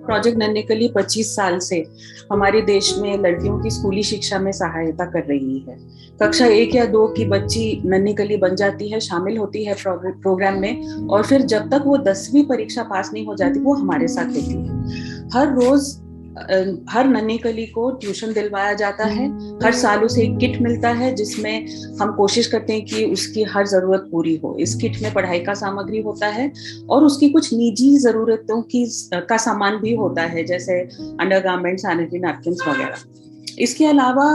Project नन्हे कली 25 साल से हमारे देश में लड़कियों की स्कूली शिक्षा में सहायता कर रही है। कक्षा 1 या 2 की बच्ची नन्ही कली बन जाती है, शामिल होती है प्रोग्राम में, और फिर जब तक वो 10वीं परीक्षा पास नहीं हो जाती वो हमारे साथ होती है। हर रोज हर नन्ही कली को ट्यूशन दिलवाया जाता है। हर साल उसे एक किट मिलता है जिसमें हम कोशिश करते हैं कि उसकी हर जरूरत पूरी हो। इस किट में पढ़ाई का सामग्री होता है और उसकी कुछ निजी जरूरतों का सामान भी होता है, जैसे अंडरगारमेंट, सैनिटरी नैपकिन्स वगैरह। इसके अलावा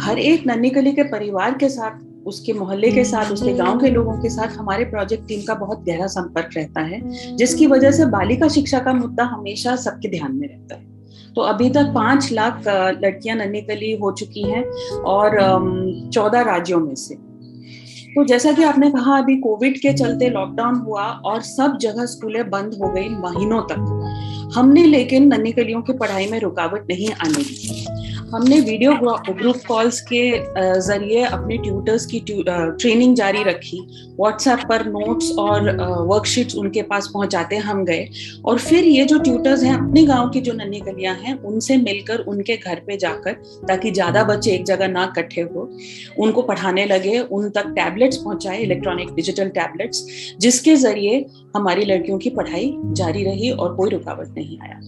हर एक नन्ही कली के परिवार के साथ, उसके मोहल्ले के साथ, उसके गांव के लोगों के साथ हमारे प्रोजेक्ट टीम का बहुत गहरा संपर्क रहता है, जिसकी वजह से बालिका शिक्षा का मुद्दा हमेशा सबके ध्यान में रहता है। तो अभी तक 5 लाख लड़कियां नन्ही कली हो चुकी हैं, और 14 राज्यों में से। तो जैसा कि आपने कहा, अभी कोविड के चलते लॉकडाउन हुआ और सब जगह स्कूलें बंद हो गई महीनों तक। हमने लेकिन नन्ही कलियों की पढ़ाई में रुकावट नहीं आने दी। हमने वीडियो ग्रुप कॉल्स के जरिए अपने ट्यूटर्स की ट्रेनिंग जारी रखी। व्हाट्सएप पर नोट्स और वर्कशीट्स उनके पास पहुंचाते हम गए, और फिर ये जो ट्यूटर्स हैं अपने गांव की जो नन्ही कलियां हैं उनसे मिलकर उनके घर पे जाकर, ताकि ज्यादा बच्चे एक जगह ना इकट्ठे हो, उनको पढ़ाने लगे। उन तक टैबलेट्स पहुंचाए, इलेक्ट्रॉनिक डिजिटल टैबलेट्स, जिसके जरिए हमारी लड़कियों की पढ़ाई जारी रही और कोई रुकावट नहीं आया।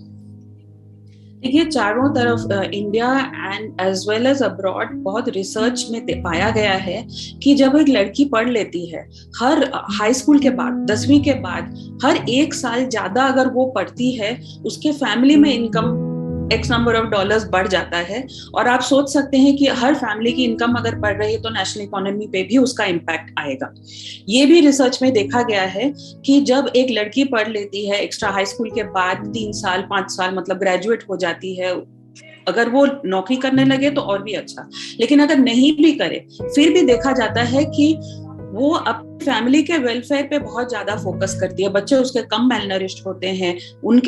देखिए, चारों तरफ India and as well as abroad बहुत रिसर्च में पाया गया है कि जब एक लड़की पढ़ लेती है, हर हाई स्कूल के बाद, 10वीं के बाद, हर 1 साल ज्यादा अगर वो पढ़ती है, उसके फैमिली में income x number of dollars बढ़ जाता है। और आप सोच सकते हैं कि हर फैमिली की इनकम अगर बढ़ रही है तो नेशनल इकोनॉमी पे भी उसका इम्पैक्ट आएगा। ये भी रिसर्च में देखा गया है कि जब एक लड़की पढ़ लेती है एक्स्ट्रा हाई स्कूल के बाद 3 साल 5 साल, मतलब ग्रेजुएट हो जाती है, अगर वो नौकरी करने लगे तो और भी अच्छा, लेकिन अगर नहीं भी करे फिर भी देखा जाता है कि वो अपनी फैमिली के वेलफेयर पे बहुत ज्यादा फोकस करती है। बच्चे उसके कम मेलनरिश्ड होते हैं,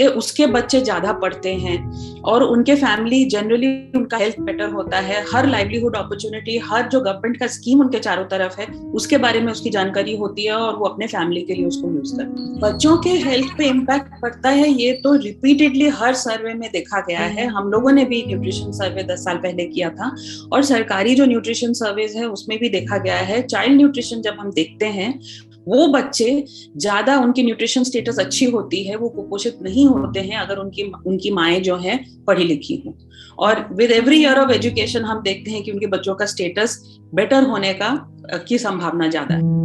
उसके बच्चे ज्यादा पढ़ते हैं, और उनके फैमिली जनरली उनका हेल्थ बेटर होता है। हर लाइवलीहुड अपॉर्चुनिटी, हर जो गवर्नमेंट का स्कीम उनके चारों तरफ है, उसके बारे में उसकी जानकारी होती है और वो अपने फैमिली के लिए उसको यूज करते हैं। बच्चों के हेल्थ पे इम्पैक्ट पड़ता है, ये तो रिपीटेडली हर सर्वे में देखा गया है। हम लोगों ने भी न्यूट्रिशन सर्वे 10 साल पहले किया था, और सरकारी जो न्यूट्रिशन सर्वेज है उसमें भी देखा गया है। चाइल्ड न्यूट्रिशन जब हम देखते हैं, वो बच्चे ज्यादा, उनकी न्यूट्रिशन स्टेटस अच्छी होती है, वो कुपोषित नहीं होते हैं अगर उनकी माएँ जो हैं पढ़ी लिखी हों। और with every year of education हम देखते हैं कि उनके बच्चों का स्टेटस बेटर होने की संभावना ज्यादा है।